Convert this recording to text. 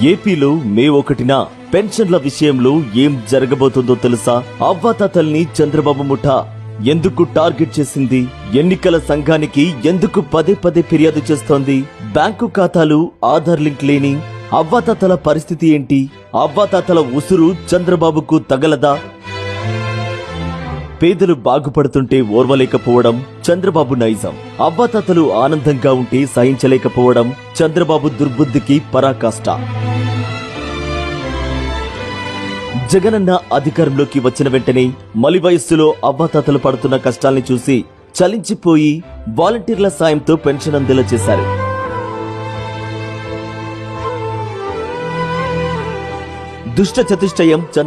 ఏపీలో మే 1న పెన్షన్ల విషయంలో ఏం జరగబోతుందో తెలుసా? అవ్వాతాతల్ని చంద్రబాబు ముఠా ఎందుకు టార్గెట్ చేసింది? ఎన్నికల సంఘానికి ఎందుకు పదే పదే ఫిర్యాదు చేస్తోంది? బ్యాంకు ఖాతాలు ఆధార్ లింక్ లేని అవ్వాతాతల పరిస్థితి ఏంటి? అవ్వాతాతల ఉసురు చంద్రబాబుకు తగలదా? పేదలు బాగుపడుతుంటే ఓర్వలేకపోవడం చంద్రబాబు నైజం. అవ్వాతాతలు ఆనందంగా ఉంటే సహించలేకపోవడం చంద్రబాబు దుర్బుద్ధికి పరాకాష్ట. జగనన్న అధికారంలోకి వచ్చిన వెంటనే మలి వయస్సులో అవ్వాతాతలు పడుతున్న కష్టాల్ని చూసి చలించిపోయి వాలంటీర్ల సాయంతో పెన్షన్ అందేలా చేశారు. దుష్ట చతుష్టయం